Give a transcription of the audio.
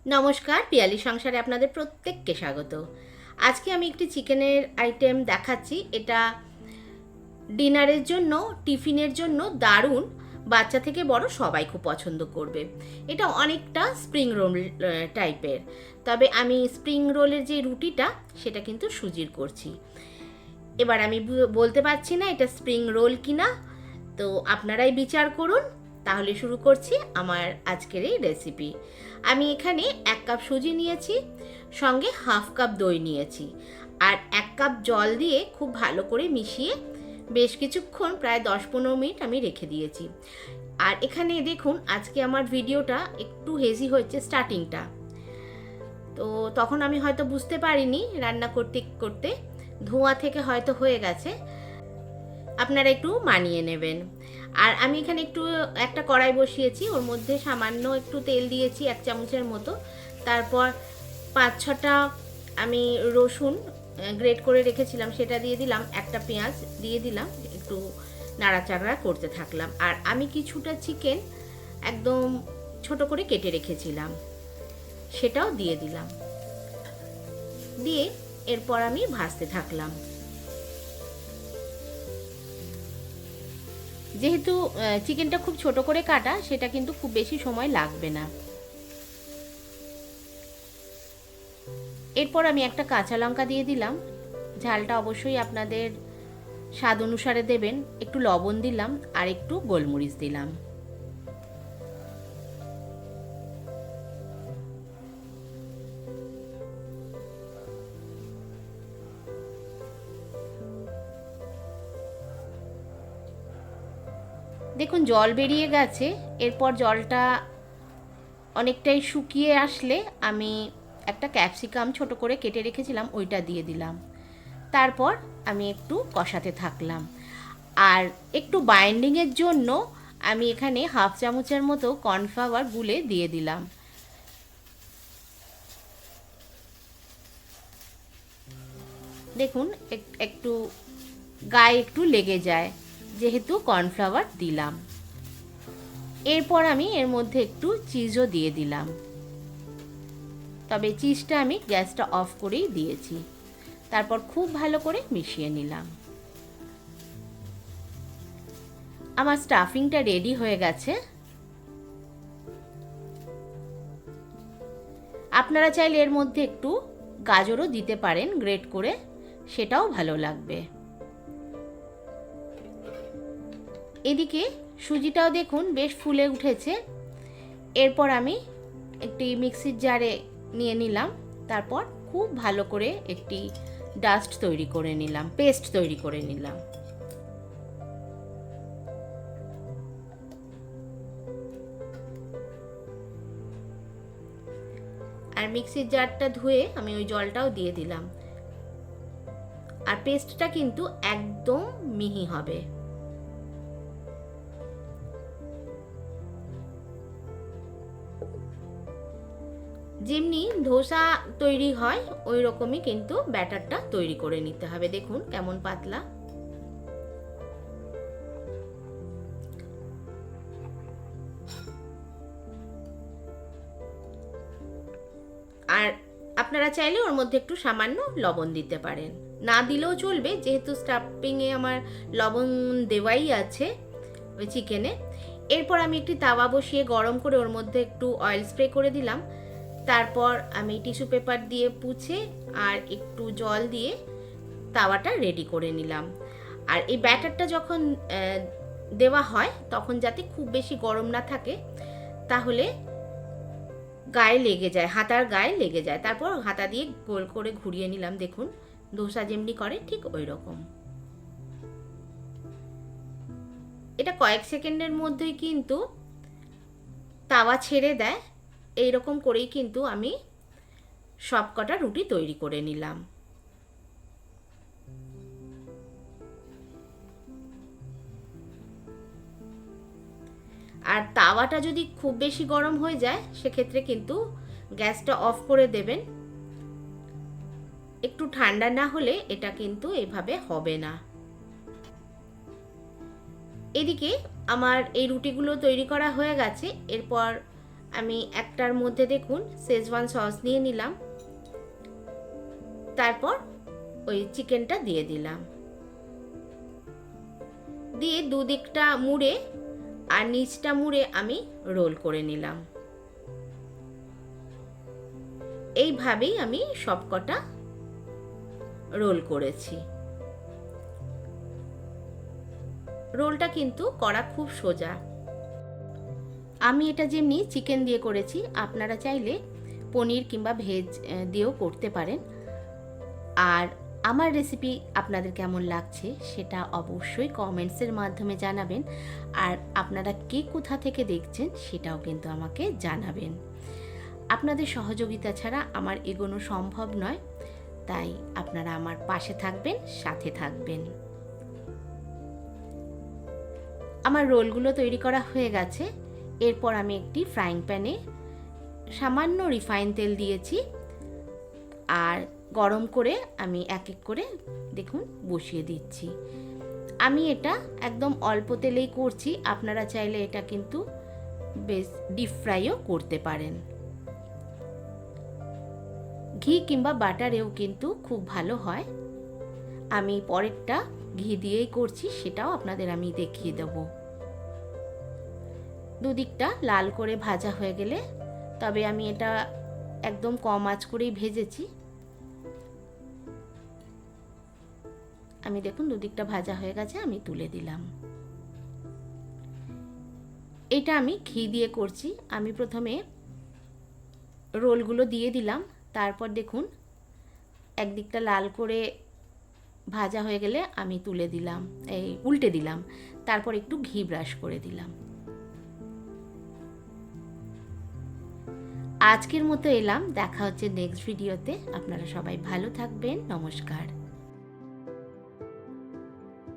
নমস্কার, পিয়ালি সংসারে আপনাদের প্রত্যেককে স্বাগত। আজকে আমি একটি চিকেনের আইটেম দেখাচ্ছি। এটা ডিনারের জন্য, টিফিনের জন্য দারুণ। বাচ্চা থেকে বড় সবাই খুব পছন্দ করবে। এটা অনেকটা স্প্রিং রোল টাইপের, তবে আমি স্প্রিং রোলের যে রুটিটা সেটা কিন্তু সুজির করছি। এবার আমি বলতে পারছি না এটা স্প্রিং রোল কিনা, তো আপনারাই বিচার করুন। তাহলে শুরু করছি আমার আজকের এই রেসিপি। আমি এখানে 1 কাপ সুজি নিয়েছি, সঙ্গে হাফ কাপ দই নিয়েছি, আর 1 কাপ জল দিয়ে খুব ভালো করে মিশিয়ে বেশ কিছুক্ষণ, প্রায় 10-15 মিনিট আমি রেখে দিয়েছি। আর এখানে দেখুন, আজকে আমার ভিডিওটা একটু হেজি হচ্ছে স্টার্টিংটা, তো তখন আমি হয়তো বুঝতে পারিনি, রান্না করতে করতে ধোঁয়া থেকে হয়তো হয়ে গেছে, আপনারা একটু মানিয়ে নেবেন। আর আমি এখানে একটা কড়াই বসিয়েছি, ওর মধ্যে সামান্য একটু তেল দিয়েছি 1 চামচের মতো। তারপর 5-6টা আমি রসুন গ্রেট করে রেখেছিলাম সেটা দিয়ে দিলাম, একটা পেঁয়াজ দিয়ে দিলাম, একটু নাড়াচাড়া করতে থাকলাম। আর আমি কিছুটা চিকেন একদম ছোট করে কেটে রেখেছিলাম, সেটাও দিয়ে দিলাম। দিয়ে এরপর আমি ভাজতে থাকলাম। যেহেতু চিকেনটা খুব ছোট করে কাটা, সেটা কিন্তু খুব বেশি সময় লাগবে না। এরপর আমি একটা কাঁচা লঙ্কা দিয়ে দিলাম। ঝালটা অবশ্যই আপনাদের স্বাদ অনুসারে দেবেন। একটু লবণ দিলাম আর একটু গোলমরিচ দিলাম। দেখুন জল বেরিয়ে গেছে। এরপর জলটা অনেকটাই শুকিয়ে আসলে আমি একটা ক্যাপসিকাম ছোট করে কেটে রেখেছিলাম, ওইটা দিয়ে দিলাম। তারপর আমি একটু কষাতে থাকলাম। আর একটু বাইন্ডিংয়ের জন্য আমি এখানে হাফ চামচের মতো কর্নফ্লাওয়ার গুলে দিয়ে দিলাম। দেখুন একটু গায়ে একটু লেগে যায়, যেহেতু কর্নফ্লাওয়ার দিলাম। এরপর আমি এর মধ্যে একটু চিজও দিয়ে দিলাম, তবে চিজটা আমি গ্যাসটা অফ করেই দিয়েছি। তারপর খুব ভালো করে মিশিয়ে নিলাম। আমার স্টাফিংটা রেডি হয়ে গেছে। আপনারা চাইলে এর মধ্যে একটু গাজরও দিতে পারেন গ্রেট করে, সেটাও ভালো লাগবে। এদিকে সুজিটাও দেখুন বেশ ফুলে উঠেছে। এরপর আমি একটি মিক্সির জারে নিয়ে নিলাম। তারপর খুব ভালো করে একটি ডাস্ট তৈরি করে নিলাম, পেস্ট তৈরি করে নিলাম। আর মিক্সির জারটা ধুয়ে আমি ওই জলটাও দিয়ে দিলাম। আর পেস্টটা কিন্তু একদম মিহি হবে। যেমনি ধোসা তৈরি হয় ওই রকমই কিন্তু ব্যাটারটা তৈরি করে নিতে হবে। দেখুন কেমন পাতলা। আর আপনারা চাইলে ওর মধ্যে একটু সামান্য লবণ দিতে পারেন, না দিলেও চলবে, যেহেতু স্টাফিংয়ে আমার লবণ দেওয়াই আছে ওই চিকেনে। এরপর আমি একটি তাওয়া বসিয়ে গরম করে ওর মধ্যে একটু অয়েল স্প্রে করে দিলাম। তারপর আমি টিস্যু পেপার দিয়ে পুছে আর একটু জল দিয়ে তাওয়াটা রেডি করে নিলাম। আর এই ব্যাটারটা যখন দেওয়া হয় তখন যাতে খুব বেশি গরম না থাকে, তাহলে গায়ে লেগে যায়, হাতার গায়ে লেগে যায়। তারপর হাতা দিয়ে গোল করে ঘুরিয়ে নিলাম। দেখুন ধোসা যেমনি করে ঠিক ওই রকম। এটা কয়েক সেকেন্ডের মধ্যেই কিন্তু তাওয়া ছেড়ে দেয়। এই রকম করেই কিন্তু আমি সবকটা রুটি তৈরি করে নিলাম। আর তাওয়াটা যদি খুব বেশি গরম হয়ে যায় সেক্ষেত্রে কিন্তু গ্যাসটা অফ করে দেবেন। একটু ঠান্ডা না হলে এটা কিন্তু এভাবে হবে না। এদিকে আমার এই রুটিগুলো তৈরি করা হয়ে গেছে। এরপর আমি একটার মধ্যে দেখুন শেজওয়ান সস দিয়ে নিলাম, তারপর ওই চিকেনটা দিয়ে দিলাম, দিয়ে দুদিকটা মুড়ে আর নিচটা মুড়ে আমি রোল করে নিলাম। এইভাবেই আমি সবকটা রোল করেছি। রোলটা কিন্তু করা খুব সোজা। আমি এটা যেমনি চিকেন দিয়ে করেছি, আপনারা চাইলে পনির কিংবা ভেজ দিয়েও করতে পারেন। আর আমার রেসিপি আপনাদের কেমন লাগছে সেটা অবশ্যই কমেন্টসের মাধ্যমে জানাবেন। আর আপনারা কে কোথা থেকে দেখছেন সেটাও কিন্তু আমাকে জানাবেন। আপনাদের সহযোগিতা ছাড়া আমার এগোনো সম্ভব নয়, তাই আপনারা আমার পাশে থাকবেন, সাথে থাকবেন। আমার রোলগুলো তৈরি করা হয়ে গেছে। এরপর আমি একটি ফ্রাইং প্যানে সামান্য রিফাইন তেল দিয়েছি, আর গরম করে আমি এক এক করে দেখুন বসিয়ে দিচ্ছি। আমি এটা একদম অল্প তেলেই করছি, আপনারা চাইলে এটা কিন্তু বেশ ডিপ ফ্রাইও করতে পারেন। ঘি কিংবা বাটারেও কিন্তু খুব ভালো হয়। আমি পরেরটা ঘি দিয়েই করছি, সেটাও আপনাদের আমি দেখিয়ে দেব। দুদিকটা লাল করে ভাজা হয়ে গেলে, তবে আমি এটা একদম কম আঁচ করেই ভেজেছি। আমি দেখুন দুদিকটা ভাজা হয়ে গেছে, আমি তুলে দিলাম। এটা আমি ঘি দিয়ে করছি। আমি প্রথমে রোলগুলো দিয়ে দিলাম, তারপর দেখুন একদিকটা লাল করে ভাজা হয়ে গেলে আমি তুলে দিলাম, এই উল্টে দিলাম, তারপর একটু ঘি ব্রাশ করে দিলাম। আজকের মতো এলাম, দেখা হচ্ছে নেক্সট ভিডিওতে। আপনারা সবাই ভালো থাকবেন, নমস্কার।